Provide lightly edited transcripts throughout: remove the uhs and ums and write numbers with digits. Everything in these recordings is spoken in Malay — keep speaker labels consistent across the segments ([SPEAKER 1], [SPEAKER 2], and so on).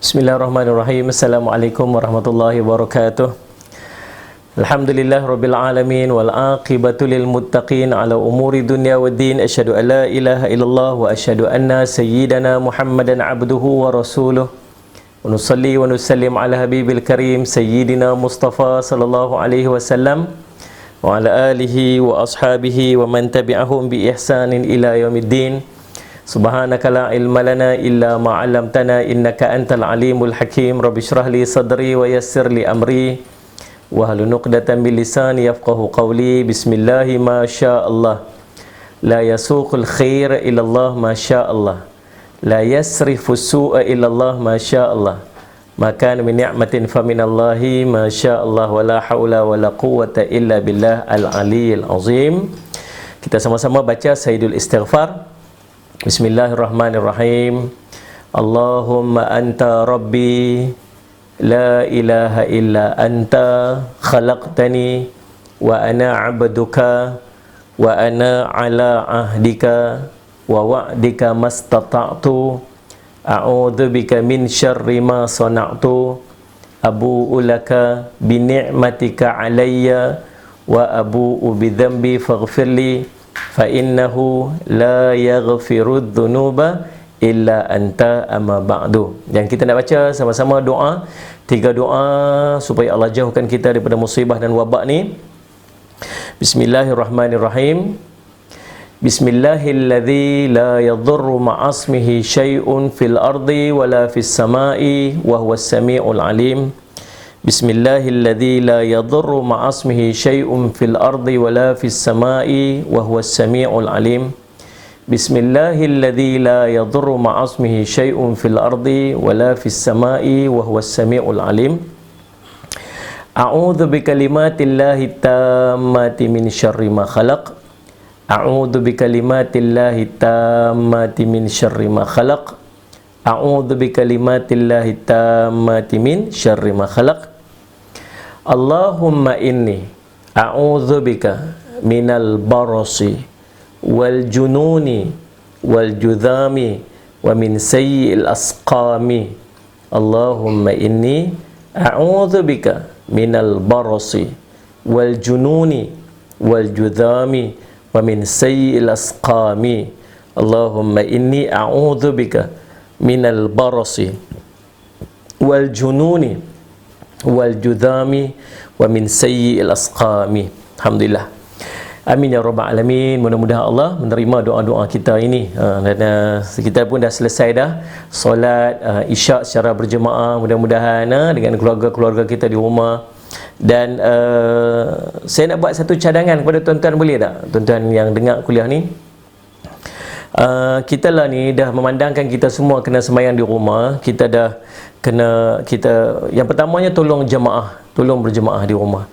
[SPEAKER 1] Bismillahirrahmanirrahim. Assalamualaikum warahmatullahi wabarakatuh. Alhamdulillah rabbil alamin wal aqibatu lil muttaqin ala umuri dunya waddin. Asyhadu an la ilaha illallah wa asyhadu anna sayyidana Muhammadan abduhu wa rasuluh. Wa nusalli wa nusallim ala habibil karim sayyidina Mustafa sallallahu alaihi wasallam wa ala alihi wa ashabihi wa man tabi'ahum bi ihsanin ila yaumiddin. Subhanaka la ilma lana illa ma 'allamtana innaka antal alimul hakim. Rabbi shrah li sadri wa yassir li amri wahlul 'uqdatam min lisani yafqahu qawli. Bismillahi ma syaa Allah. La yasuqul khair illa Allah ma syaa Allah. La yasrifu su'a illa Allah ma syaa Allah. Maka min ni'matin fa minallahi ma syaa Allah wa la haula wa la quwwata illa billah al-aliyyil azim. Kita sama-sama baca Sayyidul Istighfar. Bismillahirrahmanirrahim. Allahumma anta rabbi la ilaha illa anta khalaqtani wa ana abduka wa ana ala ahdika wa wa'dika mastata'tu a'udzu bika min syarri ma sana'tu abu'u laka bi ni'matika alayya wa abu'u bi dhanbi faghfirli fa innahu la yaghfirudz dzunuba illa anta amma ba'du. Dan kita nak baca sama-sama doa, 3 doa supaya Allah jauhkan kita daripada musibah dan wabak ni. Bismillahirrahmanirrahim. Bismillahilladzi la yadhurru ma'asmihi syai'un fil ardi wala fis sama'i wa huwas samiul alim. Bismillahilladzi la yadhurru ma'asmihi syai'un fil ardi wala fis sama'i wa huwas samiul alim. Bismillahilladzi la yadhurru ma'asmihi syai'un fil ardi wala fis sama'i wa huwas samiul alim. A'udzu bikalimatillahi tammati min syarri ma khalaq. A'udzu bikalimatillahi tammati min syarri ma khalaq. A'udzu bikalimatillahi tammati min syarri ma khalaq. Allahumma inni a'udzu bika minal barasi wal jununi wal judhami wa min sayyi'il asqami. Allahumma inni a'udzu bika minal barasi wal jununi wal judhami wa min sayyi'il asqami. Allahumma inni a'udzu bika minal barasi wal jununi wal judhami wa min sayyi'il asqami. Alhamdulillah. Amin ya rabbal alamin. Mudah-mudahan Allah menerima doa-doa kita ini. Dan kita pun dah selesai dah solat isyak secara berjemaah. Mudah-mudahan dengan keluarga-keluarga kita di rumah. Dan saya nak buat satu cadangan kepada tuan-tuan, boleh tak? Tuan-tuan yang dengar kuliah ni, kita lah ni dah memandangkan kita semua kena sembahyang di rumah. Kita dah kena, yang pertamanya tolong jemaah, tolong berjemaah di rumah.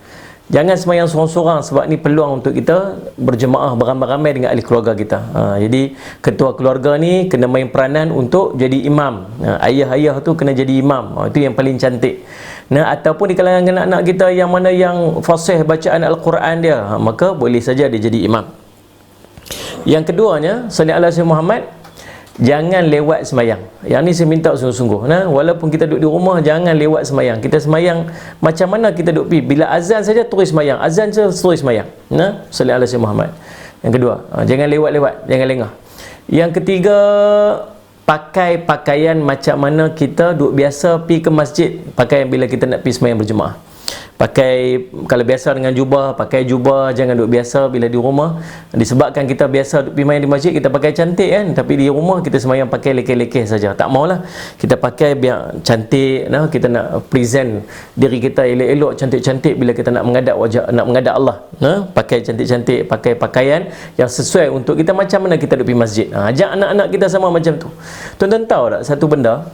[SPEAKER 1] Jangan sembahyang sorang-sorang, sebab ni peluang untuk kita berjemaah beramai-ramai dengan ahli keluarga kita. Jadi ketua keluarga ni kena main peranan untuk jadi imam. Ayah-ayah tu kena jadi imam. Itu yang paling cantik. Ataupun di kalangan anak-anak kita yang mana yang fasih bacaan Al-Quran dia, maka boleh saja dia jadi imam. Yang keduanya, salli ala sayyidina Muhammad, jangan lewat sembahyang. Yang ni saya minta sungguh-sungguh. Walaupun kita duduk di rumah, jangan lewat sembahyang. Kita sembahyang macam mana kita duduk pergi. Bila azan saja terus sembahyang. Azan saja terus sembahyang. Salli ala sayyidina Muhammad. Yang kedua, jangan lewat-lewat, jangan lengah. Yang ketiga, pakai pakaian macam mana kita duduk biasa pergi ke masjid. Pakaian bila kita nak pergi sembahyang berjemaah. Pakai, kalau biasa dengan jubah, pakai jubah. Jangan duduk biasa bila di rumah. Disebabkan kita biasa duduk pergi main di masjid, kita pakai cantik kan. Tapi di rumah kita sembahyang pakai lekeh-lekeh saja. Tak maulah. Kita pakai biar cantik. Kita nak present diri kita elok-elok, cantik-cantik bila kita nak menghadap wajah, nak menghadap Allah. Pakai cantik-cantik, pakai pakaian yang sesuai untuk kita macam mana kita duduk pergi masjid. Ajak anak-anak kita sama macam tu. Tuan-tuan tahu tak satu benda?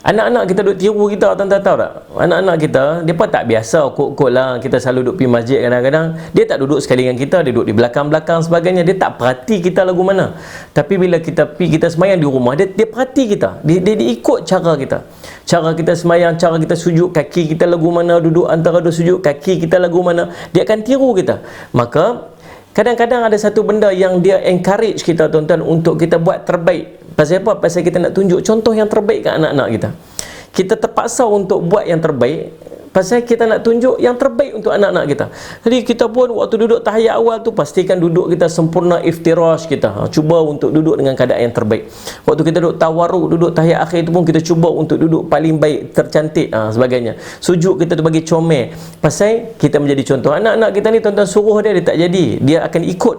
[SPEAKER 1] Anak-anak kita duk tiru kita, tuan-tuan tahu tak? Anak-anak kita, mereka tak biasa kot-kot lah. Kita selalu duduk pergi masjid kadang-kadang. Dia tak duduk sekali dengan kita, dia duduk di belakang-belakang sebagainya. Dia tak perhati kita lagu mana. Tapi bila kita pergi, kita sembahyang di rumah, dia perhati kita. Dia ikut cara kita. Cara kita sembahyang, cara kita sujud, kaki kita lagu mana, duduk antara dua sujud, kaki kita lagu mana. Dia akan tiru kita. Maka Kadang-kadang ada satu benda yang dia encourage kita tuan-tuan untuk kita buat terbaik. Pasal apa? Pasal kita nak tunjuk contoh yang terbaik kat anak-anak kita. Kita terpaksa untuk buat yang terbaik pasal kita nak tunjuk yang terbaik untuk anak-anak kita. Jadi kita pun waktu duduk tahiyat awal tu, pastikan duduk kita sempurna iftirash kita. Cuba untuk duduk dengan keadaan yang terbaik. Waktu kita duduk tawarruk, duduk tahiyat akhir tu pun kita cuba untuk duduk paling baik, tercantik, sebagainya. Sujud kita tu bagi comel. Pasal kita menjadi contoh. Anak-anak kita ni tuan-tuan suruh dia tak jadi. Dia akan ikut.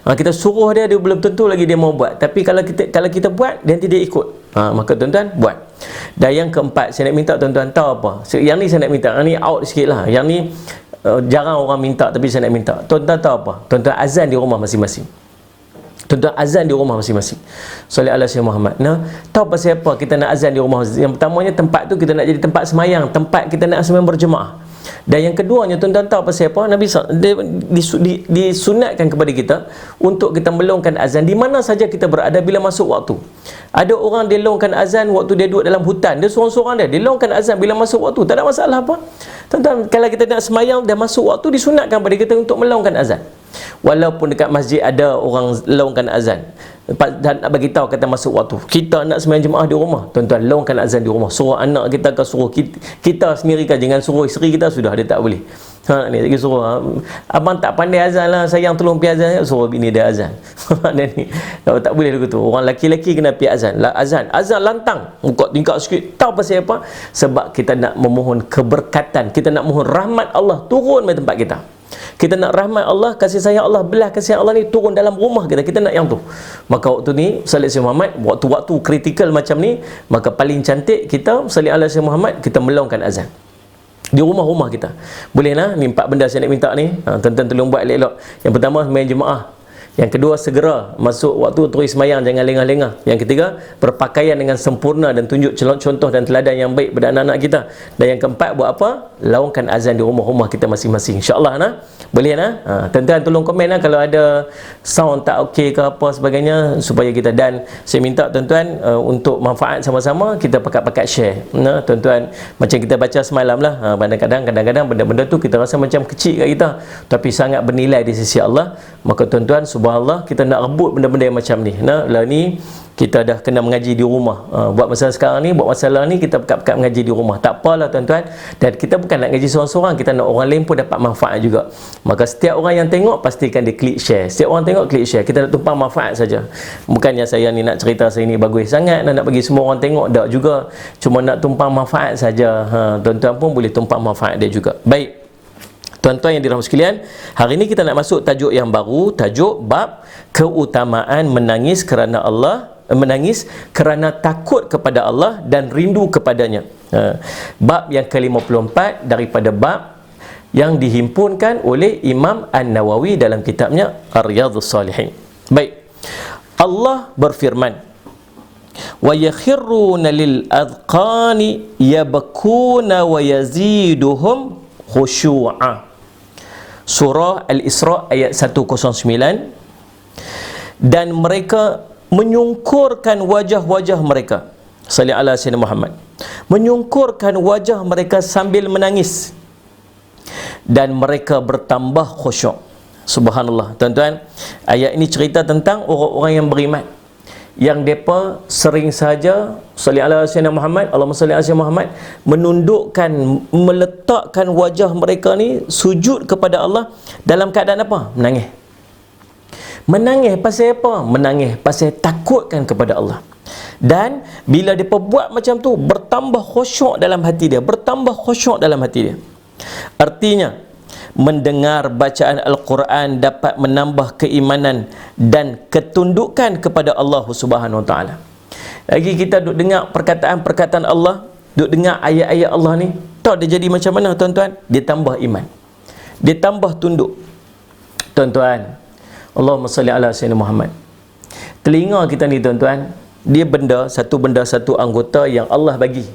[SPEAKER 1] Kita suruh dia belum tentu lagi dia mau buat. Tapi kalau kita buat, dia nanti dia ikut. Maka tuan-tuan buat. Dan yang keempat, saya nak minta tuan-tuan tahu apa. Yang ni saya nak minta, yang ni out sikit lah. Yang ni jarang orang minta, tapi saya nak minta. Tuan-tuan tahu apa? Tuan-tuan azan di rumah masing-masing. Tuan-tuan azan di rumah masing-masing. Soleh ala Syekh Muhammad. Tahu pasal apa kita nak azan di rumah? Yang pertamanya tempat tu kita nak jadi tempat semayang, tempat kita nak sembahyang berjemaah. Dan yang keduanya, tuan-tuan tahu pasal apa? Nabi disunatkan kepada kita untuk kita melongkan azan di mana saja kita berada bila masuk waktu. Ada orang dia longkan azan waktu dia duduk dalam hutan, dia seorang-seorang dia longkan azan bila masuk waktu, tak ada masalah apa. Tuan-tuan, kalau kita nak semayang dan masuk waktu, disunatkan kepada kita untuk melongkan azan. Walaupun dekat masjid ada orang longkan azan dan nak bagi tahu kata masuk waktu, kita nak sembahyang jemaah di rumah, tuan-tuan longkan azan di rumah. Suruh anak kita ke suruh kita sendiri kan, jangan suruh isteri kita, sudah dia tak boleh. Ni lagi suruh abang tak pandai azan lah, sayang tolong pi azan, suruh bini dia azan. Ni tak boleh begitu. Orang laki-laki kena pi azan. Azan lantang, muka tingkap sikit. Tahu pasal apa? Sebab kita nak memohon keberkatan, kita nak mohon rahmat Allah turun di tempat kita. Kita nak rahmat Allah, kasih sayang Allah, belah kasih sayang Allah ni turun dalam rumah kita. Kita nak yang tu. Maka waktu ni Salih Syekh Muhammad, waktu-waktu kritikal macam ni, maka paling cantik kita Salih ala Syekh Muhammad, kita melongkan azan di rumah-rumah kita. Boleh lah. Ni 4 benda saya nak minta ni. Tuan-tuan tolong buat elok-elok. Yang pertama, sembahyang jemaah. Yang kedua, segera masuk waktu terus semayang, jangan lengah-lengah. Yang ketiga, berpakaian dengan sempurna dan tunjuk contoh dan teladan yang baik pada anak-anak kita. Dan yang keempat, buat apa? Laungkan azan di rumah-rumah kita masing-masing. InsyaAllah boleh tuan-tuan tolong komen kalau ada sound tak okey ke apa sebagainya, supaya kita, dan saya minta tuan-tuan untuk manfaat sama-sama, kita pakat-pakat share. Tuan-tuan, macam kita baca semalam lah, kadang-kadang benda-benda tu kita rasa macam kecil kat kita, tapi sangat bernilai di sisi Allah. Maka tuan-tuan, subhanallah, kita nak rebut benda-benda yang macam ni. Lah ni kita dah kena mengaji di rumah. Buat masalah sekarang ni, buat masalah ni, kita pekat-pekat mengaji di rumah. Tak apalah tuan-tuan. Dan kita bukan nak ngaji seorang-seorang, kita nak orang lain pun dapat manfaat juga. Maka setiap orang yang tengok, pastikan dia klik share. Setiap orang tengok, klik share. Kita nak tumpang manfaat saja. Bukannya saya ni nak cerita saya ni bagus sangat, nak bagi semua orang tengok, tak juga. Cuma nak tumpang manfaat saja. Tuan-tuan pun boleh tumpang manfaat dia juga. Baik. Tuan-tuan yang dirahmati sekalian, hari ini kita nak masuk tajuk yang baru, tajuk bab keutamaan menangis kerana Allah, menangis kerana takut kepada Allah dan rindu kepadanya. Bab yang ke-54 daripada bab yang dihimpunkan oleh Imam An-Nawawi dalam kitabnya Ar-Riyadhus Salihin. Baik. Allah berfirman, wa yakhirruna lil adqani yabkuna wa yaziduhum khusyu'a. Surah Al-Isra ayat 109. Dan mereka menyungkurkan wajah-wajah mereka, salli ala sayyidina Muhammad, menyungkurkan wajah mereka sambil menangis, dan mereka bertambah khusyuk. Subhanallah. Tuan-tuan, ayat ini cerita tentang orang-orang yang beriman, yang mereka sering saja salli ala sayyidina Muhammad, Allahumma salli ala sayyidina Muhammad, menundukkan, meletakkan wajah mereka ni sujud kepada Allah dalam keadaan apa? Menangis. Menangis pasal apa? Menangis pasal takutkan kepada Allah. Dan bila dia buat macam tu, bertambah khusyuk dalam hati dia, bertambah khusyuk dalam hati dia. Artinya, mendengar bacaan Al-Quran dapat menambah keimanan dan ketundukan kepada Allah Subhanahu Wa Taala. Lagi kita duk dengar perkataan-perkataan Allah, duk dengar ayat-ayat Allah ni, tahu dia jadi macam mana tuan-tuan? Dia tambah iman, dia tambah tunduk. Tuan-tuan, Allahumma salli ala sayyidina Muhammad. Telinga kita ni tuan-tuan, dia satu anggota yang Allah bagi.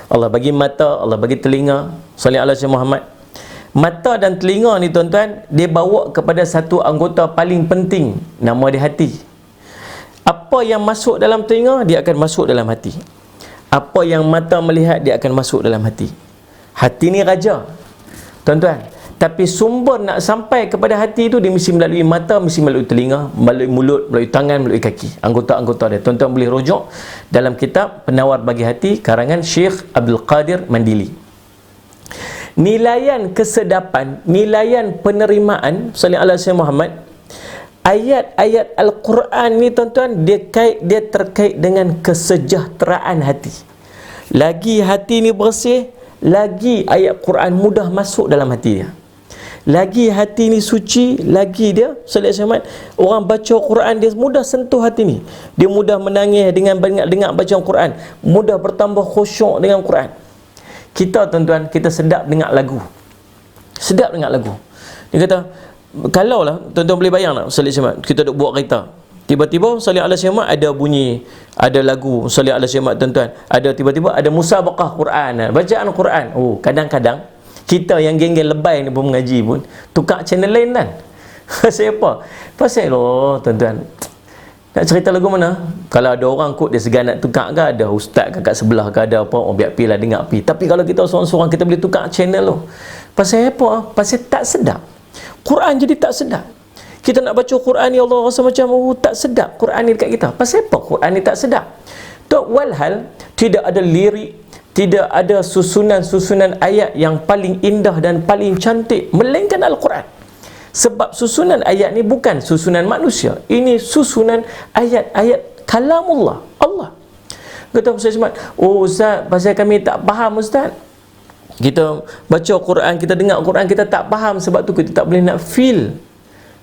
[SPEAKER 1] Allah bagi mata, Allah bagi telinga. Salli ala sayyidina Muhammad. Mata dan telinga ni tuan-tuan, dia bawa kepada satu anggota paling penting, nama dia hati. Apa yang masuk dalam telinga, dia akan masuk dalam hati. Apa yang mata melihat, dia akan masuk dalam hati. Hati ni raja. Tuan-tuan, Tapi sumber nak sampai kepada hati itu dia mesti melalui mata, mesti melalui telinga, melalui mulut, melalui tangan, melalui kaki. Anggota-anggota dia. Tuan-tuan boleh rujuk dalam kitab Penawar Bagi Hati karangan Syekh Abdul Qadir Mandili. Nilaian kesedapan, nilaian penerimaan sallallahu alaihi wasallam Muhammad, ayat-ayat Al-Quran ni tuan-tuan, dia terkait dengan kesejahteraan hati. Lagi hati ni bersih, lagi ayat Quran mudah masuk dalam hati dia. Lagi hati ni suci, lagi dia sallallahu alaihi wasallam, orang baca Quran dia mudah sentuh hati ni. Dia mudah menangis dengan dengar bacaan Quran, mudah bertambah khusyuk dengan Quran. Kita tuan-tuan, kita sedap dengar lagu. Sedap dengar lagu. Dia kata, kalau lah tuan-tuan boleh bayang tak sallallahu alaihi wasallam, kita duk buat kereta, tiba-tiba sallallahu alaihi wasallam ada bunyi, ada lagu sallallahu alaihi wasallam tuan-tuan, ada tiba-tiba ada musabaqah Quran, bacaan Quran. Oh, kadang-kadang kita yang geng-geng lebay ni pun mengaji pun tukar channel lain kan. Pasal apa? Pasal tuan-tuan, nak cerita lagu mana? Kalau ada orang kot dia segan nak tukar ke, ada ustaz kat sebelah ke, ada apa, biar pi lah dengar pi. Tapi kalau kita seorang-seorang kita boleh tukar channel tu. Pasal apa? Pasal tak sedap. Quran jadi tak sedap. Kita nak baca Quran ni Allah rasa macam tak sedap Quran ni dekat kita. Pasal apa Quran ni tak sedap? Tok walhal tidak ada lirik, tidak ada susunan-susunan ayat yang paling indah dan paling cantik melainkan Al-Quran. Sebab susunan ayat ni bukan susunan manusia. Ini susunan ayat-ayat kalamullah, Allah. Kata Ustaz Ismat, oh Ustaz, pasal kami tak faham Ustaz. Kita baca Quran, kita dengar Quran, kita tak faham, sebab tu kita tak boleh nak feel.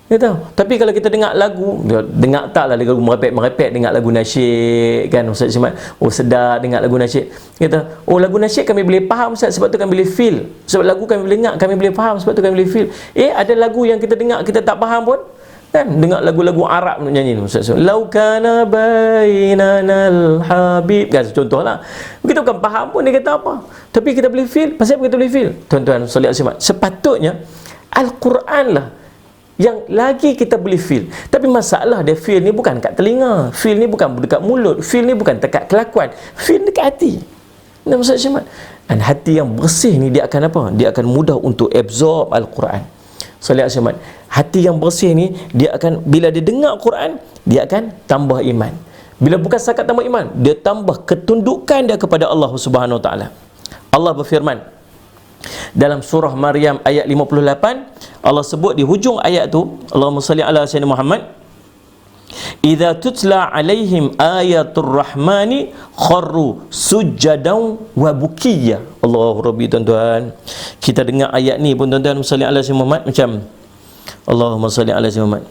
[SPEAKER 1] Kata, tapi kalau kita dengar lagu, dengar tak lah lagu merepek-merepek, dengar lagu nasyid kan Ustaz Ismat. Oh sedap dengar lagu nasyid. Kata, oh lagu nasyid kami boleh faham Ustaz, sebab tu kami boleh feel. Sebab lagu kami boleh dengar, kami boleh faham, sebab tu kami boleh feel. Ada lagu yang kita dengar kita tak faham pun. Kan dengar lagu-lagu Arab nyanyi Ustaz. Lau kana bainanal habib kan contohlah. Kita bukan faham pun dia kata apa. Tapi kita boleh feel. Pasal apa kita boleh feel? Tuan-tuan sallallahu alaihi wasallam, sepatutnya Al-Quran lah yang lagi kita boleh feel. Tapi masalah dia feel ni bukan kat telinga, feel ni bukan dekat mulut, feel ni bukan dekat kelakuan, feel dekat hati. Dan Ustaz Syamad, dan hati yang bersih ni dia akan apa? Dia akan mudah untuk absorb Al-Quran. Sallallahu alaihi wasallam, hati yang bersih ni dia akan, bila dia dengar Quran, dia akan tambah iman. Bila bukan setakat tambah iman, dia tambah ketundukan dia kepada Allah Subhanahu Wa Taala. Allah berfirman dalam surah Maryam ayat 58, Allah sebut di hujung ayat tu, Allahumma salli ala sayyidina Muhammad, idza tutla alaihim ayatul rahmani kharru sujjadan wa bukiya. Allahu rabbi tuan-tuan, kita dengar ayat ni pun tuan-tuan, salli ala sayyidina Muhammad macam Allahumma salli ala sayyidina Muhammad.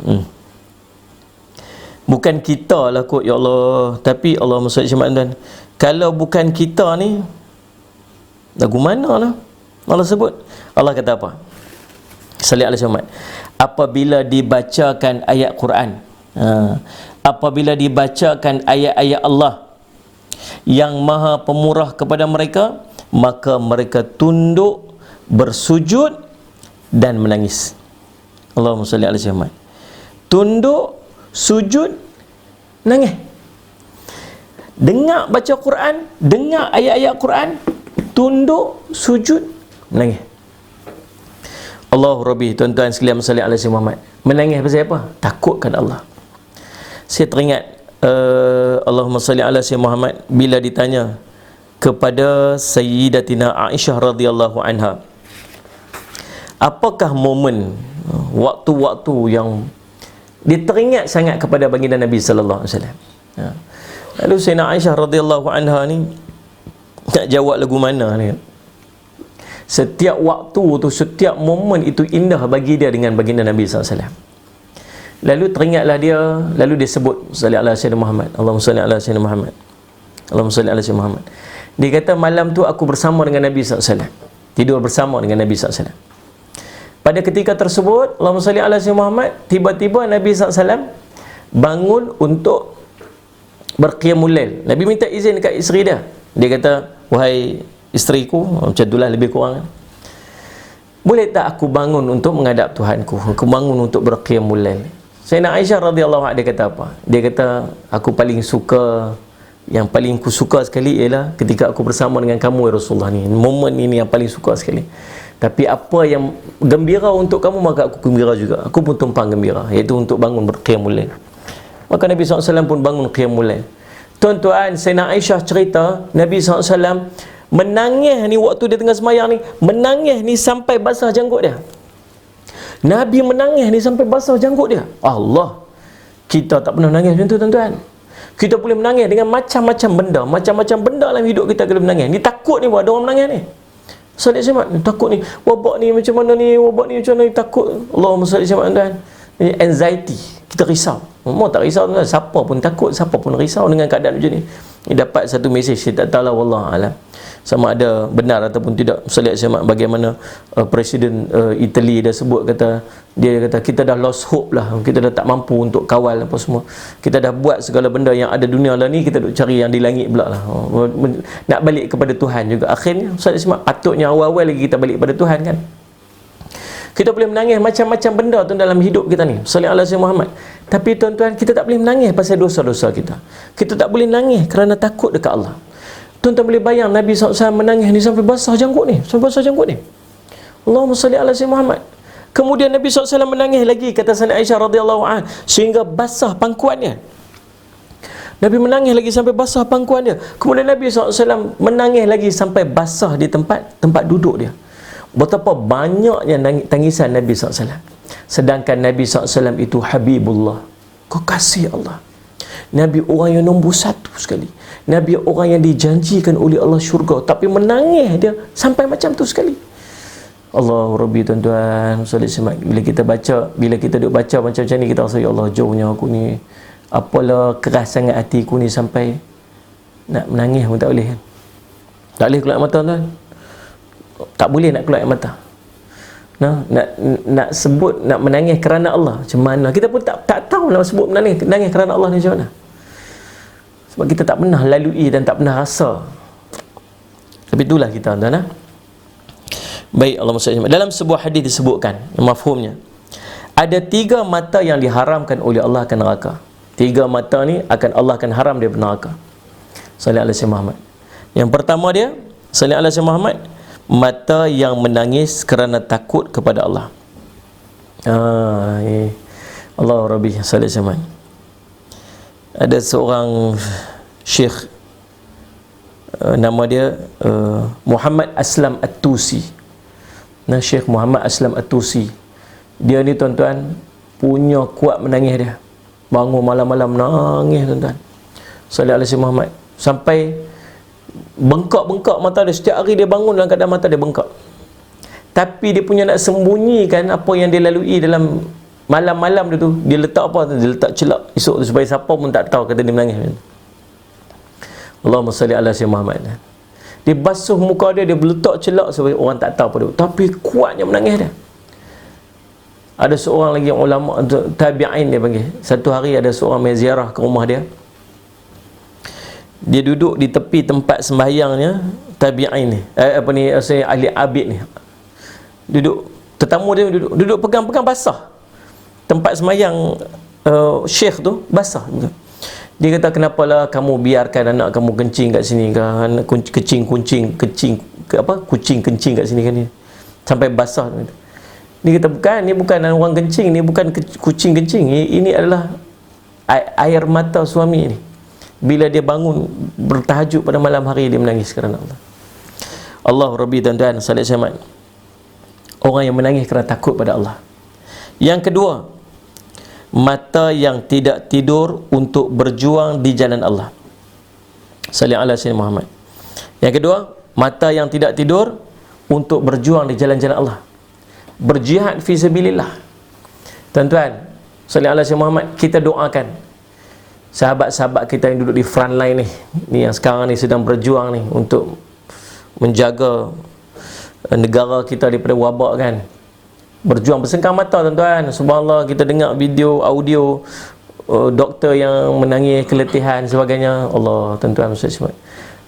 [SPEAKER 1] Bukan kita lah kot ya Allah, tapi Allahumma salli ala sayyidina Muhammad. Kalau bukan kita ni, lagu mana lah Allah sebut? Allah kata apa? Salli ala sayyidina Muhammad. Apabila dibacakan ayat Quran, apabila dibacakan ayat-ayat Allah yang maha pemurah kepada mereka, maka mereka tunduk, bersujud dan menangis. Allahumma salli ala sayyidina Muhammad. Tunduk, sujud, nangis. Dengar baca Quran, dengar ayat-ayat Quran, tunduk, sujud, menangis. Allahu Rabbi, tuan-tuan sekalian salli ala sayyidina Muhammad. Menangis pasal apa? Takutkan Allah. Saya teringat Allahumma salli ala sayyidina Muhammad bila ditanya kepada Sayyidatina Aisyah radhiyallahu anha, apakah momen, waktu-waktu yang dia teringat sangat kepada baginda Nabi sallallahu alaihi wasallam. Lalu Sayyidina Aisyah radhiyallahu anha ni nak jawab lagu mana ni? Setiap waktu tu, setiap momen itu indah bagi dia dengan baginda Nabi SAW. Lalu teringatlah dia, lalu dia sebut salli ala sayyidina Muhammad, Allahumma salli ala sayyidina Muhammad, Allahumma salli ala sayyidina Muhammad. Dia kata malam tu aku bersama dengan Nabi SAW, tidur bersama dengan Nabi SAW. Pada ketika tersebut, Allahumma salli ala sayyidina Muhammad, tiba-tiba Nabi SAW bangun untuk berqiyamul lail. Nabi minta izin dekat isteri dia. Dia kata, wahai isteriku, macam itulah lebih kurang, boleh tak aku bangun untuk menghadap Tuhanku, aku bangun untuk berqiyamul lail. Sayyidina Aisyah radhiyallahu anha dia kata apa? Dia kata, aku paling suka, yang paling ku suka sekali ialah ketika aku bersama dengan kamu ya Rasulullah ni. Momen ini yang paling suka sekali. Tapi apa yang gembira untuk kamu, maka aku gembira juga. Aku pun tumpang gembira, iaitu untuk bangun berqiyamul lail. Maka Nabi SAW pun bangun qiyamul lail. Tuan-tuan, Sayyidina Aisyah cerita, Nabi SAW menangis ni waktu dia tengah semayang ni, menangis ni sampai basah janggut dia. Nabi menangis ni sampai basah janggut dia. Allah, kita tak pernah menangis macam tu, tuan-tuan. Kita boleh menangis dengan macam-macam benda, macam-macam benda dalam hidup kita kalau menangis. Ni takut ni, ada orang menangis ni. Salih Syamat, takut ni, wabak ni macam mana ni, wabak ni macam mana ni, takut. Allahumma salli Syamat, tuan-tuan. Anxiety, kita risau. Mau tak risau, tuan-tuan? Siapa pun takut, siapa pun risau dengan keadaan macam ni. Ni dapat satu mesej, saya tak tahu lah, wallahualam sama ada benar ataupun tidak. Salih Syamat, bagaimana Presiden Itali dah sebut, dia kata kita dah lost hope lah, kita dah tak mampu untuk kawal apa semua, kita dah buat segala benda yang ada dunia lah ni, kita duk cari yang di langit pula lah. Nak balik kepada Tuhan juga. Akhirnya Salih Syamat, patutnya awal-awal lagi kita balik kepada Tuhan kan. Kita boleh menangis macam-macam benda tu dalam hidup kita ni, sallallahu alaihi Muhammad. Tapi tuan-tuan, kita tak boleh menangis pasal dosa-dosa kita. Kita tak boleh menangis kerana takut dekat Allah. Tuan-tuan boleh bayang Nabi SAW menangis ni sampai basah janggut ni, sampai basah janggut ni. Allahumma salli ala sayyidina Muhammad. Kemudian Nabi SAW menangis lagi, kata Sayyidina Aisyah radhiyallahu anha, sehingga basah pangkuannya. Nabi menangis lagi sampai basah pangkuan dia. Kemudian Nabi SAW menangis lagi sampai basah di tempat duduk dia. Betapa banyaknya tangisan Nabi SAW. Sedangkan Nabi SAW itu Habibullah, kekasih Allah. Nabi orang yang nombor satu sekali. Nabi orang yang dijanjikan oleh Allah syurga, tapi menangis dia sampai macam tu sekali. Allahu Rabbi, tuan-tuan. Bila kita baca, bila kita duk baca macam ni, kita rasa, ya Allah, jauhnya aku ni, apalah keras sangat hatiku ni sampai nak menangis pun tak boleh kan. Tak boleh keluar mata, tuan. Tak boleh nak keluar mata. Nak sebut, nak menangis kerana Allah macam mana, kita pun tak tahu nak sebut menangis kerana Allah ni macam mana, sebab kita tak pernah lalui dan tak pernah rasa. Tapi itulah kita, tuan-tuan. Baik, Allahumma salli. Dalam sebuah hadis disebutkan mafhumnya, ada 3 mata yang diharamkan oleh Allah akan neraka. 3 mata ni Allah akan haram dia neraka. Sallallahu alaihi Muhammad. Yang pertama dia, sallallahu alaihi Muhammad, mata yang menangis kerana takut kepada Allah. Allah Rabbi sallallahu alaihi wasallam. Ada seorang syekh, nama dia Muhammad Aslam At-Tusi. Syekh Muhammad Aslam At-Tusi. Dia ni, tuan-tuan, punya kuat menangis dia. Bangun malam-malam menangis, tuan-tuan. Sallallahu alaihi Muhammad. Sampai bengkak-bengkak mata dia. Setiap hari dia bangun dalam keadaan mata dia bengkak. Tapi dia punya nak sembunyikan apa yang dia lalui dalam malam-malam dia tu, dia letak apa? Dia letak celak esok tu, supaya siapa pun tak tahu kata dia menangis. Allahumma salli ala sayyidina Muhammad. Dia basuh muka dia, dia letak celak supaya orang tak tahu apa dia. Tapi kuatnya menangis dia. Ada seorang lagi ulama tabi'in, dia panggil. Satu hari ada seorang mai ziarah ke rumah dia. Dia duduk di tepi tempat sembahyangnya tabi'in ni, ahli abid ni. Duduk, tetamu dia duduk pegang-pegang basah. Tempat sembahyang syekh tu basah. Dia kata, kenapalah kamu biarkan anak kamu kencing kat sini kan, kucing kencing kat sini kan, ni sampai basah. Dia kata, bukan, ni bukan orang kencing, ni bukan kucing kencing, ini adalah air mata suami ni. Bila dia bangun bertahajud pada malam hari, dia menangis kerana Allah. Allah Rabbi, tuan-tuan, salat syamat. Orang yang menangis kerana takut pada Allah. Yang kedua, mata yang tidak tidur untuk berjuang di jalan Allah. Sallallahu alaihi wasallam Muhammad. Yang kedua, mata yang tidak tidur untuk berjuang di jalan-jalan Allah. Berjihad fi sabilillah. Tuan-tuan, sallallahu alaihi wasallam Muhammad, kita doakan sahabat-sahabat kita yang duduk di front line ni yang sekarang ni sedang berjuang ni untuk menjaga negara kita daripada wabak kan. Berjuang bersengkang mata, tuan-tuan. Subhanallah, kita dengar video, audio doktor yang menangis keletihan sebagainya. Allah, tuan-tuan,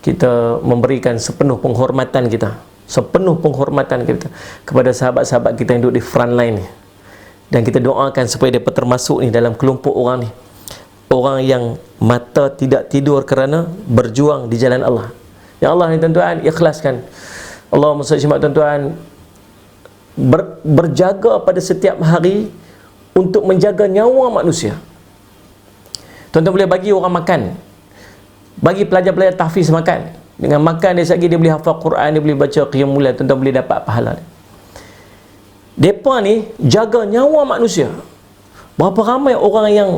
[SPEAKER 1] kita memberikan sepenuh penghormatan kita, kepada sahabat-sahabat kita yang duduk di front line ni. Dan kita doakan supaya mereka termasuk ni dalam kelompok orang ni, orang yang mata tidak tidur kerana berjuang di jalan Allah. Ya Allah ni, tuan-tuan, ikhlaskan. Allahumma salli, tuan-tuan, berjaga pada setiap hari untuk menjaga nyawa manusia. Tuan-tuan boleh bagi orang makan, bagi pelajar-pelajar tahfiz makan. Dengan makan dia sagi, dia boleh hafal Quran, dia boleh baca qiyamul lail, tuan-tuan boleh dapat pahala. Depa ni jaga nyawa manusia. Berapa ramai orang yang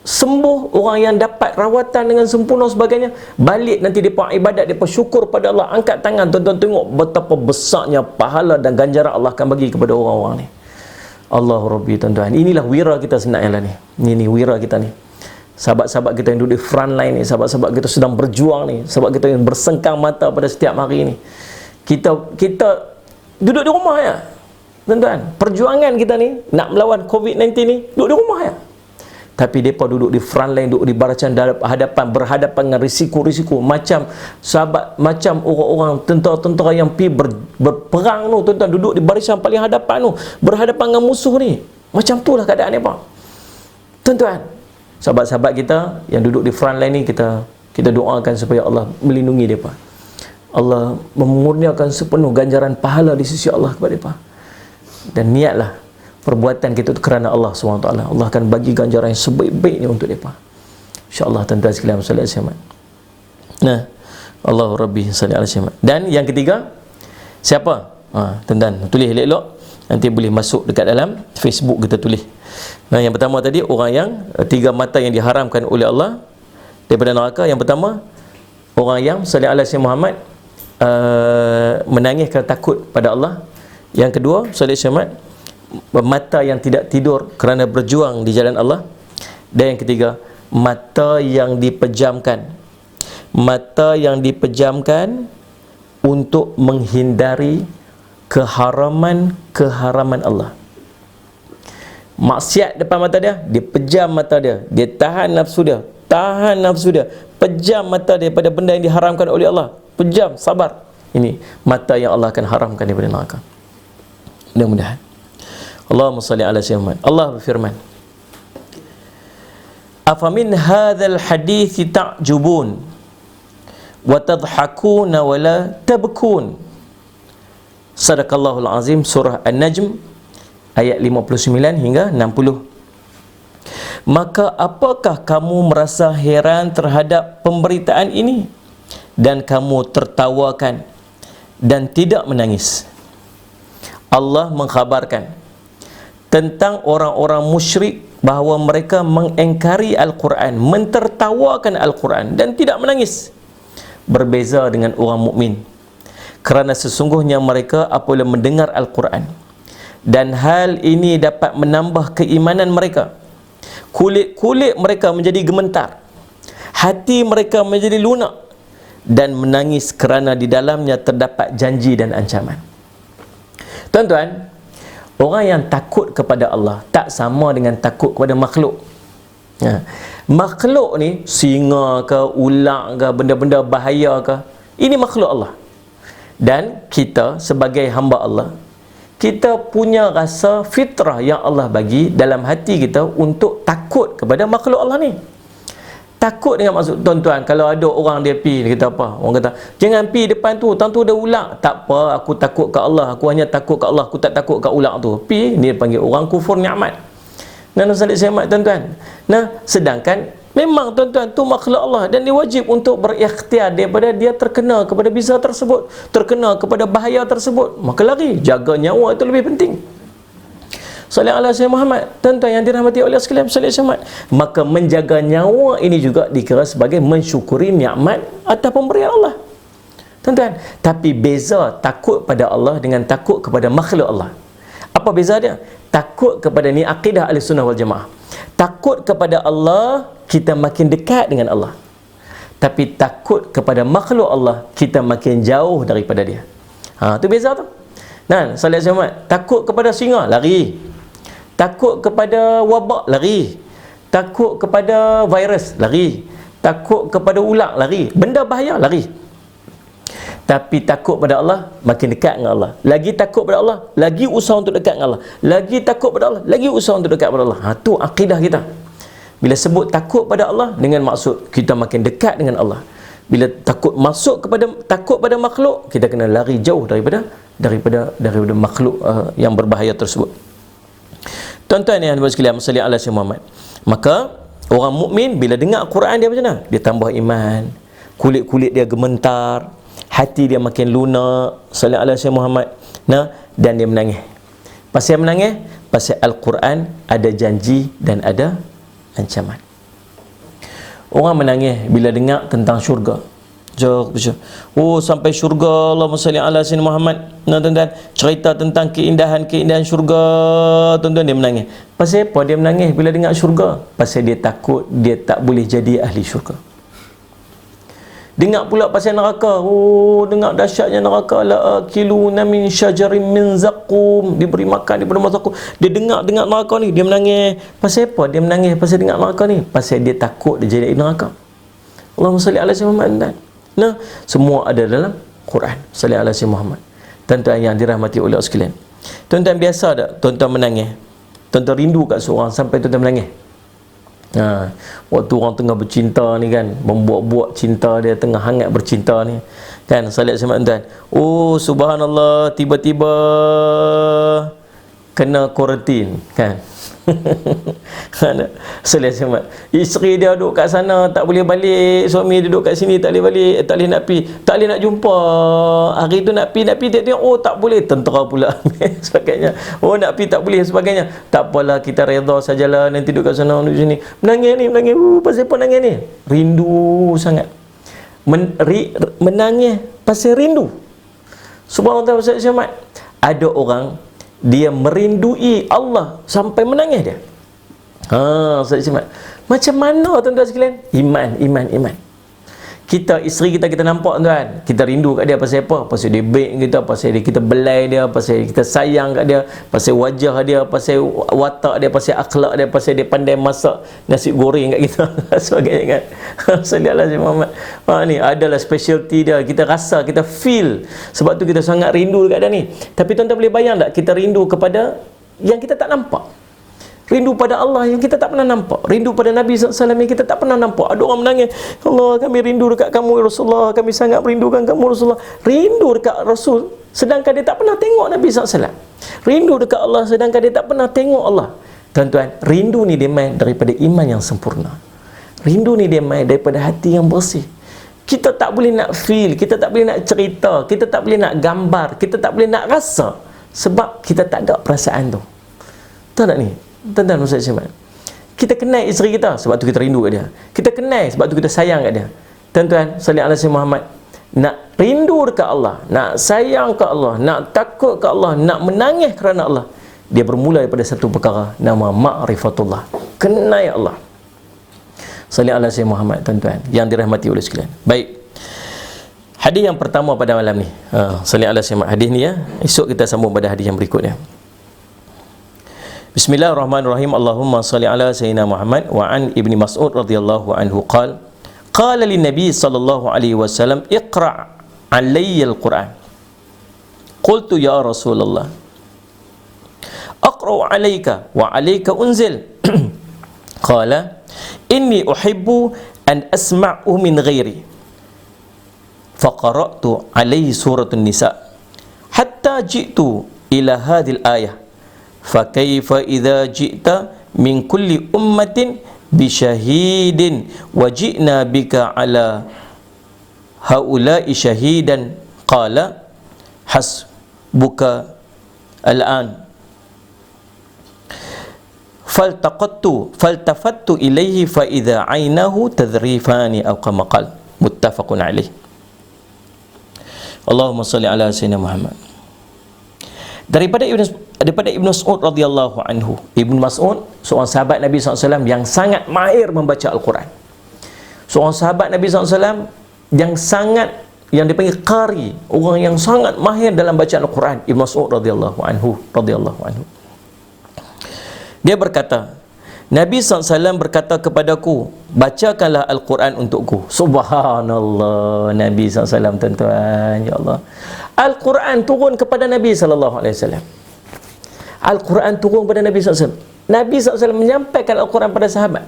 [SPEAKER 1] sembuh, orang yang dapat rawatan dengan sempurna sebagainya, balik nanti depa ibadat, depa syukur pada Allah, angkat tangan, tuan-tuan tengok betapa besarnya pahala dan ganjaran Allah akan bagi kepada orang-orang ni. Allahu Rabbi, tuan-tuan. Inilah wira kita sebenarnya ni. Ini wira kita ni. Sahabat-sahabat kita yang duduk di front line ni, sahabat-sahabat kita sedang berjuang ni, sahabat kita yang bersengkang mata pada setiap hari ni. Kita duduk di rumah ya. Tuan-tuan, perjuangan kita ni nak melawan COVID-19 ni duduk di rumah ya. Tapi mereka duduk di front line, duduk di barisan berhadapan dengan risiko-risiko macam sahabat, macam orang-orang tentera-tentera yang pergi berperang tu, tuan-tuan, duduk di barisan paling hadapan tu, berhadapan dengan musuh ni. Macam itulah keadaan mereka. Tuan-tuan, sahabat-sahabat kita yang duduk di front line ni, kita doakan supaya Allah melindungi mereka. Allah memurniakan sepenuh ganjaran pahala di sisi Allah kepada mereka. Dan niatlah perbuatan kita itu kerana Allah SWT. Allah akan bagi ganjaran yang sebaik-baiknya untuk mereka. InsyaAllah, tuan-tuan sekalian, sallallahu alaihi wasallam. Nah, Allahu Rabbi sallallahu alaihi wasallam. Dan yang ketiga, siapa? Tuan-tuan tulis elok-elok, nanti boleh masuk dekat dalam Facebook kita tulis. Nah, yang pertama tadi, orang yang tiga mata yang diharamkan oleh Allah daripada neraka. Yang pertama, orang yang sallallahu alaihi wasallam Muhammad menangis kerana takut pada Allah. Yang kedua, sallallahu alaihi wasallam mata yang tidak tidur kerana berjuang di jalan Allah. Dan yang ketiga, mata yang dipejamkan, mata yang dipejamkan untuk menghindari keharaman Allah. Maksiat depan mata dia, dia pejam mata dia, dia tahan nafsu dia, pejam mata dia pada benda yang diharamkan oleh Allah, pejam, sabar. Ini mata yang Allah akan haramkan daripada neraka. Mudah-mudahan. Allahumma salli ala sayyidina. Allah berfirman, afamin hadzal hadits ta'jubun wa tadhakuna wa la tabkun. Sadaqallahul azim. Surah An-Najm ayat 59 hingga 60. Maka apakah kamu merasa heran terhadap pemberitaan ini dan kamu tertawakan dan tidak menangis? Allah mengkhabarkan tentang orang-orang musyrik bahawa mereka mengingkari Al-Quran, mentertawakan Al-Quran dan tidak menangis. Berbeza dengan orang mukmin, kerana sesungguhnya mereka apabila mendengar Al-Quran, dan hal ini dapat menambah keimanan mereka, kulit-kulit mereka menjadi gemetar, hati mereka menjadi lunak, dan menangis kerana di dalamnya terdapat janji dan ancaman. Tuan-tuan, orang yang takut kepada Allah tak sama dengan takut kepada makhluk. Makhluk ni, singa ke, ular ke, benda-benda bahaya ke, ini makhluk Allah. Dan kita sebagai hamba Allah, kita punya rasa fitrah yang Allah bagi dalam hati kita untuk takut kepada makhluk Allah ni. Takut dengan maksud, tuan-tuan, kalau ada orang dia pi, dia kata apa? Orang kata, jangan pi depan tu, tu ada ular. Tak apa, aku takut ke Allah, aku hanya takut ke Allah, aku tak takut ke ular tu. Pi, dia panggil orang kufur nikmat. Nah, salih selamat, tuan-tuan. Nah, sedangkan memang tuan-tuan tu makhluk Allah dan dia wajib untuk berikhtiar daripada dia terkena kepada bisa tersebut, terkena kepada bahaya tersebut, maka lari, jaga nyawa itu lebih penting. Sallallahu alaihi wasallam Muhammad, tuan-tuan yang dirahmati oleh sekalian, sallallahu alaihi wasallam, maka menjaga nyawa ini juga dikira sebagai mensyukuri nikmat atas pemberian Allah. Tuan-tuan, tapi beza takut pada Allah dengan takut kepada makhluk Allah. Apa beza dia? Takut kepada ni akidah Ahlussunnah wal Jamaah. Takut kepada Allah, kita makin dekat dengan Allah. Tapi takut kepada makhluk Allah, kita makin jauh daripada dia. Tu beza tu. Nah, sallallahu alaihi wasallam, takut kepada singa, lari. Takut kepada wabak, lari. Takut kepada virus, lari. Takut kepada ular, lari. Benda bahaya, lari. Tapi takut pada Allah, makin dekat dengan Allah. Lagi takut pada Allah, lagi usaha untuk dekat dengan Allah. Lagi takut pada Allah, lagi usaha untuk dekat pada Allah. Tu akidah kita. Bila sebut takut pada Allah, dengan maksud kita makin dekat dengan Allah. Bila takut pada makhluk, kita kena lari jauh daripada daripada makhluk yang berbahaya tersebut. Tuan-tuan yang dimuliakan sekalian, salli ala Sayyidina Muhammad. Maka orang mukmin bila dengar Quran dia macam mana? Dia tambah iman, kulit-kulit dia gemetar, hati dia makin lunak, salli ala Sayyidina Muhammad. Nah, dan dia menangis. Pasal menangis, pasal Al-Quran ada janji dan ada ancaman. Orang menangis bila dengar tentang syurga. Oh, sampai syurga, Allahumma salli ala Sayyidina Muhammad. Nah, tuan-tuan, cerita tentang keindahan syurga, tuan-tuan, dia menangis. Pasal apa dia menangis bila dengar syurga? Pasal dia takut dia tak boleh jadi ahli syurga. Dengar pula pasal neraka. Oh, dengar dahsyatnya neraka. La akiluna min syajarin min zaqum. Diberi makan daripada mazakum. Dia dengar neraka ni, dia menangis. Pasal apa dia menangis pasal dengar neraka ni? Pasal dia takut dia jadi neraka. Allahumma salli ala Sayyidina Muhammad. Nah, semua ada dalam Quran. Salli ala Sayyidina Muhammad. Tuan-tuan yang dirahmati oleh Allah sekalian. Tuan-tuan biasa tak tuan-tuan menangis? Tuan-tuan rindu kat seorang sampai tuan-tuan menangis? Waktu orang tengah bercinta ni kan, membuat-buat cinta dia, tengah hangat bercinta ni kan, salat sama tuan. Oh subhanallah, tiba-tiba kena kuarantin kan. Salat sama, isteri dia duduk kat sana tak boleh balik, suami dia duduk kat sini tak boleh balik, tak boleh nak pi, tak boleh nak jumpa. Hari tu nak pi tengok, oh tak boleh, tentera pula sebagainya. Oh nak pi tak boleh sebagainya. Tak apalah, kita redha sajalah, nanti duduk kat sana duduk sini. Menangis. Pasal apa nangis ni? Rindu sangat. Menangis pasal rindu. Subhanallah, Ustaz Syamad. Ada orang dia merindui Allah sampai menangis dia. Ustaz Syamad, macam mana tuan-tuan sekalian? Iman. Kita, isteri kita nampak tuan, kita rindu kat dia pasal apa? Pasal dia baik kita, pasal kita belai dia, pasal kita sayang kat dia, pasal wajah dia, pasal watak dia, pasal akhlak dia, pasal dia pandai masak nasi goreng kat kita sebagainya kan. Sallallahu alaihi Muhammad. Ni adalah specialty dia, kita rasa, kita feel. Sebab tu kita sangat rindu dekat dia ni. Tapi tuan-tuan boleh bayang tak kita rindu kepada yang kita tak nampak? Rindu pada Allah yang kita tak pernah nampak. Rindu pada Nabi SAW yang kita tak pernah nampak. Ada orang menangis, Allah, kami rindu dekat kamu ya Rasulullah, kami sangat merindukan kamu Rasulullah. Rindu dekat Rasul sedangkan dia tak pernah tengok Nabi SAW. Rindu dekat Allah sedangkan dia tak pernah tengok Allah. Tuan-tuan, rindu ni dia main daripada iman yang sempurna. Rindu ni dia main daripada hati yang bersih. Kita tak boleh nak feel, kita tak boleh nak cerita, kita tak boleh nak gambar, kita tak boleh nak rasa sebab kita tak ada perasaan tu. Tahu tak ni? Tuan-tuan, Ustaz Syamad, kita kenal isteri kita sebab tu kita rindu kat dia. Kita kenal sebab tu kita sayang kat dia. Tuan-tuan, sallallahu alaihi Muhammad, nak rindu dekat Allah, nak sayang kat Allah, nak takut kat Allah, nak menangis kerana Allah, dia bermula daripada satu perkara, nama ma'rifatullah, kenal Allah. Sallallahu alaihi Muhammad, tuan-tuan yang dirahmati oleh sekalian. Baik, hadis yang pertama pada malam ni, sallallahu alaihi Muhammad, hadis ni ya. Esok kita sambung pada hadis yang berikutnya. Bismillahirrahmanirrahim. Allahumma salli ala Sayyidina Muhammad. Wa an Ibni Mas'ud radhiyallahu anhu qala lin Nabi sallallahu alaihi wasallam, iqra' alayya al-Quran. Qultu ya Rasulullah, aqra'u alayka wa alayka unzil. Qala inni uhibbu an asma'u min ghairi. Faqara'tu alayhi suratun nisa hatta ji'tu ila hadhihi al-ayah. فَكَيْفَ إِذَا جِئْتَ مِنْ كُلِّ أُمَّةٍ بِشَهِيدٍ وَجِئْنَا بِكَ عَلَى هَؤُلَاءِ شَهِيدًا قَالَ حَسْبُكَ الْآنَ فَالْتَفَتُّ إِلَيْهِ فَإِذَا عَيْنَهُ تَذْرِيفَانِ أَوْ كَمَا قَالَ مُتَّفَقٌ عَلَيْهِ. Allahumma salli ala Sayyidina Muhammad. Daripada Ibnu Mas'ud radhiyallahu anhu. Ibnu Mas'ud seorang sahabat Nabi SAW yang sangat mahir membaca Al-Quran. Seorang sahabat Nabi SAW yang dipanggil qari, orang yang sangat mahir dalam bacaan Al-Quran. Ibnu Mas'ud radhiyallahu anhu. Dia berkata, Nabi SAW berkata kepadaku, bacakanlah Al-Quran untukku. Subhanallah, Nabi SAW, tuan-tuan, ya Allah. Al-Quran turun kepada Nabi SAW. Al-Quran turun kepada Nabi SAW. Nabi SAW menyampaikan Al-Quran pada sahabat.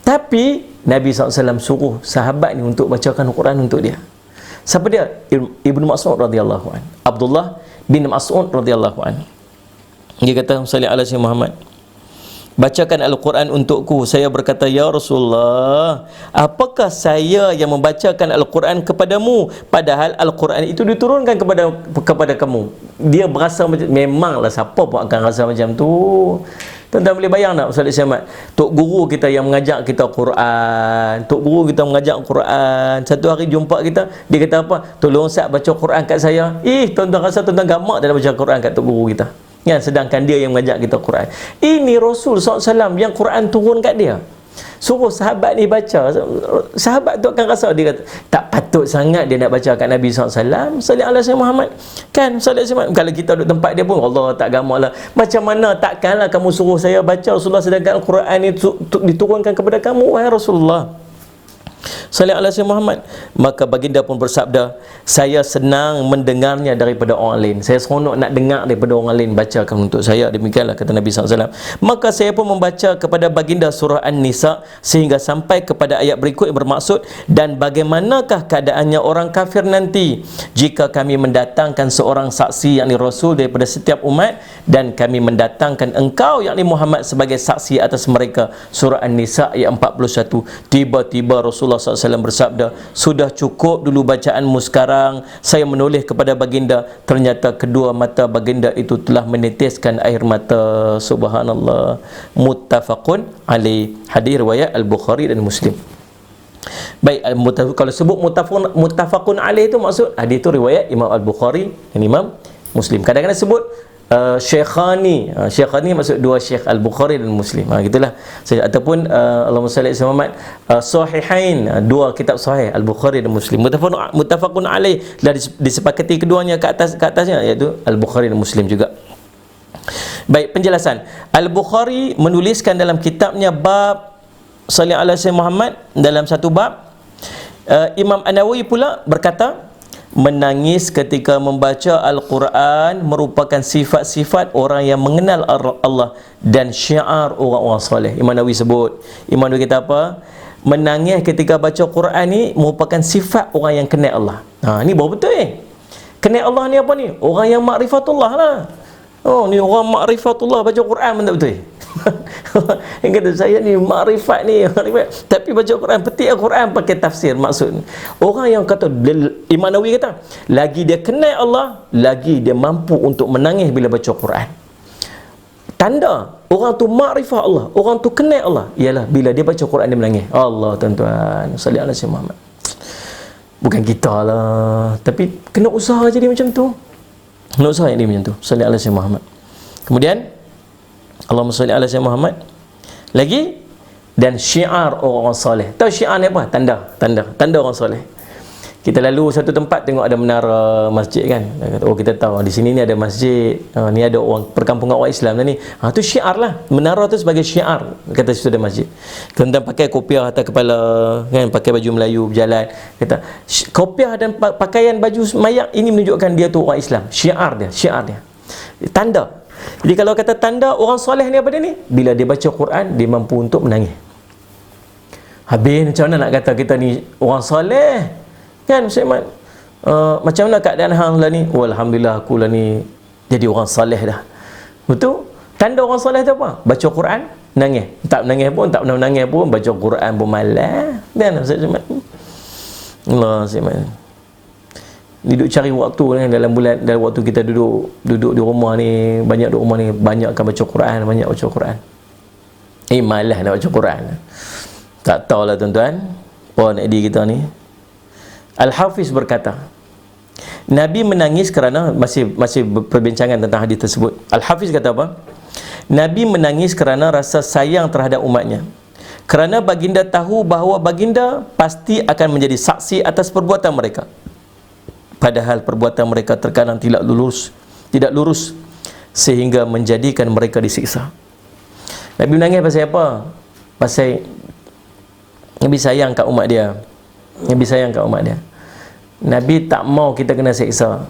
[SPEAKER 1] Tapi Nabi SAW suruh sahabat ni untuk bacakan Al-Quran untuk dia. Siapa dia? Ibnu Mas'ud radhiyallahu an. Abdullah bin Mas'ud radhiyallahu an. Dia kata, salli ala Sayyidina Muhammad, bacakan Al-Quran untukku. Saya berkata, ya Rasulullah, apakah saya yang membacakan Al-Quran kepadamu, padahal Al-Quran itu diturunkan kepada kamu? Dia berasa macam, memanglah siapa pun akan rasa macam tu. Tuan-tuan boleh bayang tak Ustaz Syahmat, tok guru kita yang mengajar kita Quran, tok guru kita mengajar Quran, satu hari jumpa kita, dia kata apa? Tolong Ustaz baca Quran kat saya. Tuan-tuan rasa tuan-tuan gamak tak nak baca Quran kat tok guru kita kan? Sedangkan dia yang mengajak kita Quran. Ini Rasul SAW yang Quran turun kat dia. Suruh sahabat ni baca. Sahabat tu akan rasa, dia kata, tak patut sangat dia nak baca kat Nabi SAW. Sallallahu alaihi Muhammad. Kan? Sallallahu alaihi. Kalau kita duduk tempat dia pun, Allah tak gamak lah. Macam mana takkanlah kamu suruh saya baca Rasulullah, sedangkan Al-Quran ni diturunkan kepada kamu, wahai Rasulullah. Sallallahu alaihi Muhammad. Maka baginda pun bersabda, saya senang mendengarnya daripada orang lain. Saya seronok nak dengar daripada orang lain bacakan untuk saya. Demikianlah kata Nabi SAW. Maka saya pun membaca kepada baginda surah An-Nisa sehingga sampai kepada ayat berikut yang bermaksud, dan bagaimanakah keadaannya orang kafir nanti jika kami mendatangkan seorang saksi, yakni Rasul, daripada setiap umat, dan kami mendatangkan engkau, yakni Muhammad, sebagai saksi atas mereka. Surah An-Nisa ayat 41. Tiba-tiba Rasulullah SAW bersabda, sudah cukup dulu bacaanmu sekarang. Saya menoleh kepada baginda, ternyata kedua mata baginda itu telah meneteskan air mata. Subhanallah. Muttafaqun alaih. Hadis riwayat Al-Bukhari dan Muslim. Baik, kalau sebut muttafaqun alaih itu maksud hadis itu riwayat Imam Al-Bukhari dan Imam Muslim. Kadang-kadang sebut Syekhani. Syekhani maksud dua Syekh, Al-Bukhari dan Muslim. Gitulah. Ataupun Allahumma salli ala Muhammad, Sahihain, dua kitab sahih, Al-Bukhari dan Muslim. Muttafaqun alaih, dah disepakati keduanya ke atasnya, iaitu Al-Bukhari dan Muslim juga. Baik, penjelasan. Al-Bukhari menuliskan dalam kitabnya bab salli ala Muhammad, dalam satu bab. Imam An-Nawawi pula berkata, menangis ketika membaca Al-Quran merupakan sifat-sifat orang yang mengenal Allah dan syiar orang-orang soleh. Imam Nawawi sebut, Imam Nawawi kata apa? Menangis ketika baca Quran ni merupakan sifat orang yang kenal Allah. Ni baru betul kenal Allah ni apa ni? Orang yang ma'rifatullah lah. Ni orang ma'rifatullah baca Quran pun tak betul. Yang kata saya ni makrifat ni, tapi baca Quran, petik Al-Quran pakai tafsir maksud. Orang yang kata, Imam Nawawi kata, lagi dia kenal Allah, lagi dia mampu untuk menangis bila baca Quran. Tanda orang tu makrifat Allah, orang tu kenal Allah, ialah bila dia baca Quran dia menangis. Allah, tuan-tuan, salli ala Sayyidina Muhammad. Bukan kita lah, tapi kena usaha jadi macam tu. Kena usaha jadi macam tu. Salli ala Sayyidina Muhammad. Kemudian Allahumma salli ala Sayyidina Muhammad. Lagi, dan syiar orang soleh. Tahu syiar ni apa? Tanda orang soleh. Kita lalu satu tempat, tengok ada menara masjid kan. Kita tahu di sini ni ada masjid, ni ada orang perkampungan orang Islam ni. Tu syiar lah. Menara tu sebagai syiar. Kata situ ada masjid. Tuan-tuan pakai kopiah atas kepala kan, pakai baju Melayu berjalan. Kata kopiah dan pakaian baju mayat ini menunjukkan dia tu orang Islam. Syiar dia. Tanda. Jadi kalau kata tanda orang soleh ni apa dia ni? Bila dia baca Quran, dia mampu untuk menangis. Habis macam mana nak kata kita ni orang soleh? Kan Syekh, macam mana keadaan hang lah ni? Alhamdulillah aku lah ni jadi orang soleh dah. Betul? Tanda orang soleh tu apa? Baca Quran, nangis. Tak menangis pun, tak pernah menangis pun, baca Quran pun malas. Dan Syekh Allah Syekh, duduk cari waktu kan, dalam waktu kita duduk di rumah ni, banyak duduk rumah ni, banyak akan baca Quran, banyak baca Quran. Malas nak baca Quran. Tak tahulah tuan-tuan, puan Edi kita ni. Al-Hafiz berkata, Nabi menangis kerana masih perbincangan tentang hadis tersebut. Al-Hafiz kata apa? Nabi menangis kerana rasa sayang terhadap umatnya. Kerana baginda tahu bahawa baginda pasti akan menjadi saksi atas perbuatan mereka. Padahal perbuatan mereka terkadang tidak lurus sehingga menjadikan mereka disiksa. Nabi menangis pasal apa? Pasal Nabi sayang kat umat dia. Nabi tak mau kita kena siksa.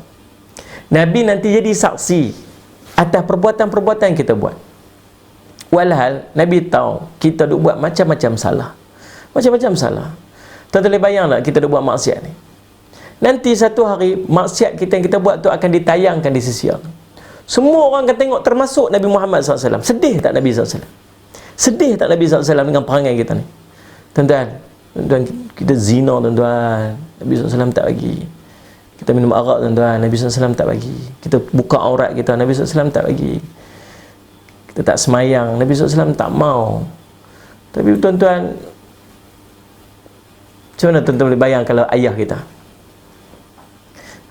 [SPEAKER 1] Nabi nanti jadi saksi atas perbuatan-perbuatan yang kita buat. Walhal Nabi tahu kita duk buat macam-macam salah. Tuan-tuan boleh bayanglah kita duk buat maksiat ni. Nanti satu hari maksiat kita yang kita buat tu akan ditayangkan di sisi Allah. Semua orang akan tengok, termasuk Nabi Muhammad SAW. Sedih tak Nabi SAW? Sedih tak Nabi SAW dengan perangai kita ni? Tuan-tuan, kita zina, tuan-tuan, Nabi SAW tak bagi. Kita minum arak, tuan-tuan, Nabi SAW tak bagi. Kita buka aurat kita, Nabi SAW tak bagi. Kita tak semayang, Nabi SAW tak mau. Tapi tuan-tuan, macam mana tuan-tuan boleh bayang kalau ayah kita?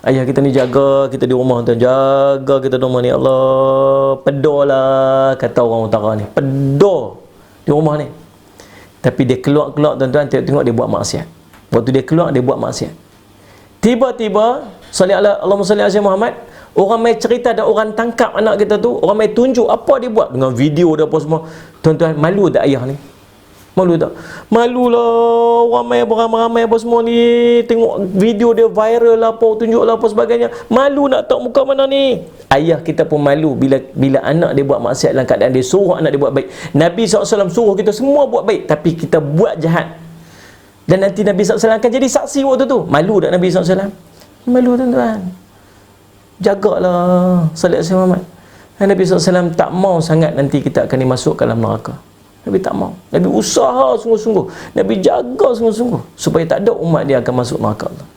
[SPEAKER 1] Ayah kita ni jaga kita di rumah, tuan, jaga kita di rumah ni. Allah, pedoh lah kata orang utara ni, pedoh di rumah ni. Tapi dia keluar-keluar, tuan-tuan, tengok dia buat maksiat. Waktu dia keluar, dia buat maksiat. Tiba-tiba, Allahumma salli ala Muhammad, orang mai cerita dan orang tangkap anak kita tu, orang mai tunjuk apa dia buat dengan video dia apa semua. Tuan-tuan, malu tak ayah ni? Malu tak? Malulah, ramai beramai-ramai apa semua ni, tengok video dia viral lah, apa tunjuk lah apa sebagainya. Malu nak tahu muka mana ni? Ayah kita pun malu bila anak dia buat maksiat dalam keadaan dia suruh anak dia buat baik. Nabi SAW suruh kita semua buat baik, tapi kita buat jahat. Dan nanti Nabi SAW akan jadi saksi waktu tu. Malu tak Nabi SAW? Malu, tuan-tuan. Jagalah salat Muhammad. Nabi SAW tak mau sangat nanti kita akan dimasukkan dalam neraka. Nabi tak mau. Nabi usaha sungguh-sungguh. Nabi jaga sungguh-sungguh supaya tak ada umat dia akan masuk neraka Allah.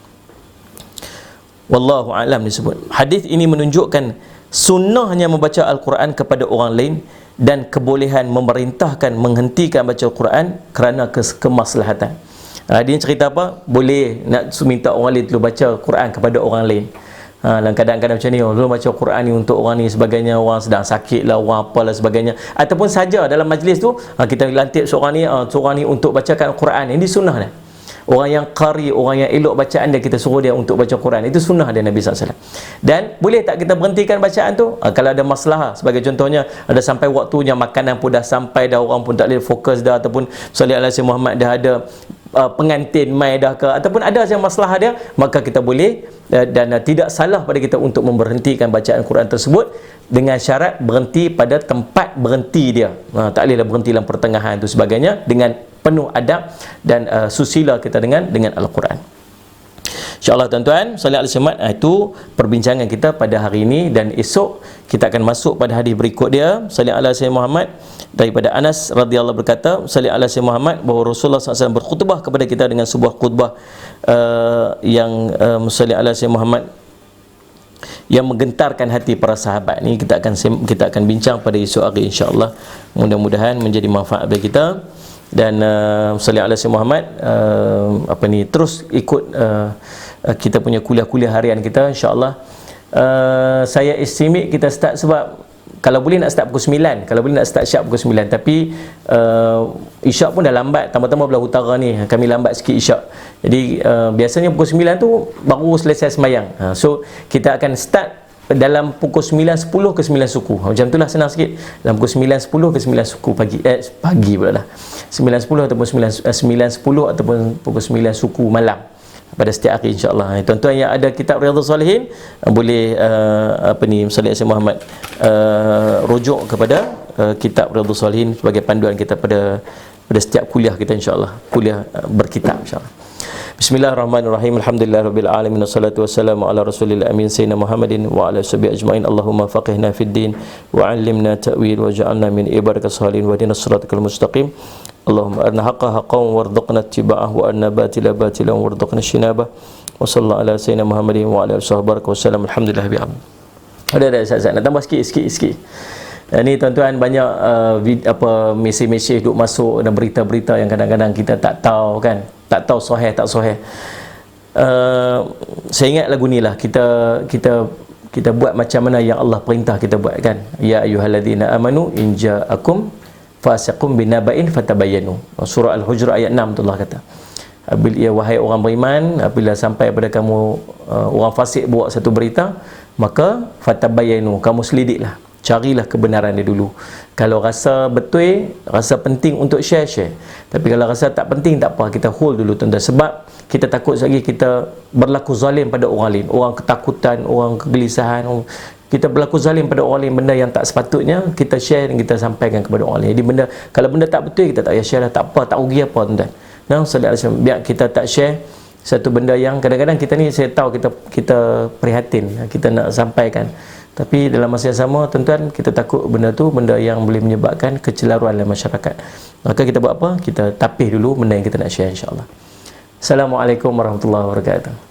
[SPEAKER 1] Wallahu a'lam disebut. Hadis ini menunjukkan sunnahnya membaca Al-Quran kepada orang lain dan kebolehan memerintahkan menghentikan baca Al-Quran kerana kemaslahatan. Dia cerita apa? Boleh nak minta orang lain tu baca Quran kepada orang lain. Dalam kadang-kadang macam ni, lu baca Quran ni untuk orang ni sebagainya, orang sedang sakit lah, orang apalah sebagainya, ataupun saja dalam majlis tu kita lantik seorang ni untuk bacakan Quran. Ini sunnah dah. Orang yang qari, orang yang elok bacaan dia, kita suruh dia untuk baca Quran. Itu sunnah dia Nabi SAW. Dan boleh tak kita berhentikan bacaan tu? Kalau ada masalah, sebagai contohnya ada sampai waktunya, makanan pun dah sampai dah, orang pun tak boleh fokus dah, ataupun sallallahu alaihi Muhammad dah ada pengantin mai dah ke, ataupun ada yang masalah dia, maka kita boleh dan tidak salah pada kita untuk memberhentikan bacaan Quran tersebut dengan syarat berhenti pada tempat berhenti dia. Tak bolehlah berhenti dalam pertengahan tu sebagainya, dengan penuh adab dan susila kita dengan Al-Quran. InsyaAllah tuan-tuan, sallallahu alaihi wasallam, itu perbincangan kita pada hari ini, dan esok kita akan masuk pada hadis berikut dia. Sallallahu alaihi Muhammad, daripada Anas radhiyallahu berkata, sallallahu alaihi Muhammad, bahawa Rasulullah SAW berkhutbah kepada kita dengan sebuah khutbah yang sallallahu alaihi Muhammad yang menggentarkan hati para sahabat. Ni kita akan bincang pada esok hari insya-Allah. Mudah-mudahan menjadi manfaat bagi kita. Dan sallallahu alaihi Muhammad terus ikut kita punya kuliah-kuliah harian kita insya-Allah. Saya estimate kita start, sebab kalau boleh nak start pukul 9, kalau boleh nak start sharp pukul 9, tapi isyak pun dah lambat, tambah-tambah belah utara ni kami lambat sikit isyak. Jadi biasanya pukul 9 tu baru selesai sembahyang. So kita akan start dalam pukul 9.10 ke 9 suku. Macam itulah, senang sikit. Dalam pukul 9.10 ke 9 suku pagi. Pagi pula lah. 9.10 ataupun 9.10 ataupun pukul 9 suku malam pada setiap hari insya-Allah. Tuan-tuan yang ada kitab Riyadhus Salihin boleh sallallahu alaihi Muhammad rujuk kepada kitab Riyadhus Salihin sebagai panduan kita pada setiap kuliah kita insya-Allah. Kuliah berkitab insya-Allah. Bismillahirrahmanirrahim. Alhamdulillahirabbil alamin, wassalatu wassalamu ala rasulil amin sayyidina Muhammadin wa ala sahbihi ajmain. Allahumma faqihna fid din wa 'allimna ta'wil waj'alna min ibadakas salihin wahdinas siratal mustaqim. Allahumma arina haqqa haqqan warzuqna ittiba'ah wa arina batila batilan warzuqna ijtinabah. Wa sallallahu ala sayyidina Muhammadin wa ala alihi wasallam. Alhamdulillah bi'am. Ada Ustaz nak tambah sikit. Ni tuan-tuan, banyak mesej-mesej duk masuk dan berita-berita yang kadang-kadang kita tak tahu kan. Tak tahu sahih tak sahih. Saya ingat lagu ni lah, kita buat macam mana yang Allah perintah kita buat kan. Ya ayyuhalladzina amanu in ja'akum fasiqun binaba'in fatabayyanu. Surah Al-Hujurat ayat 6 tu Allah kata. Wahai orang beriman, apabila sampai pada kamu orang fasik buat satu berita, maka fatabayyanu, kamu selidiklah, carilah kebenaran dia dulu. Kalau rasa betul, rasa penting untuk share. Tapi kalau rasa tak penting, tak apa, kita hold dulu tuan-tuan. Sebab kita takut lagi kita berlaku zalim pada orang lain. Orang ketakutan, orang kegelisahan, kita berlaku zalim pada orang lain, benda yang tak sepatutnya kita share dan kita sampaikan kepada orang lain. Jadi kalau benda tak betul, kita tak payah share lah, tak apa, tak rugi apa tuan-tuan. Biar kita tak share satu benda yang kadang-kadang kita ni, saya tahu kita prihatin, kita nak sampaikan, tapi dalam masa yang sama tuan-tuan, kita takut benda tu benda yang boleh menyebabkan kecelaruan dalam masyarakat. Maka kita buat apa? Kita tapih dulu benda yang kita nak share, insya-Allah. Assalamualaikum warahmatullahi wabarakatuh.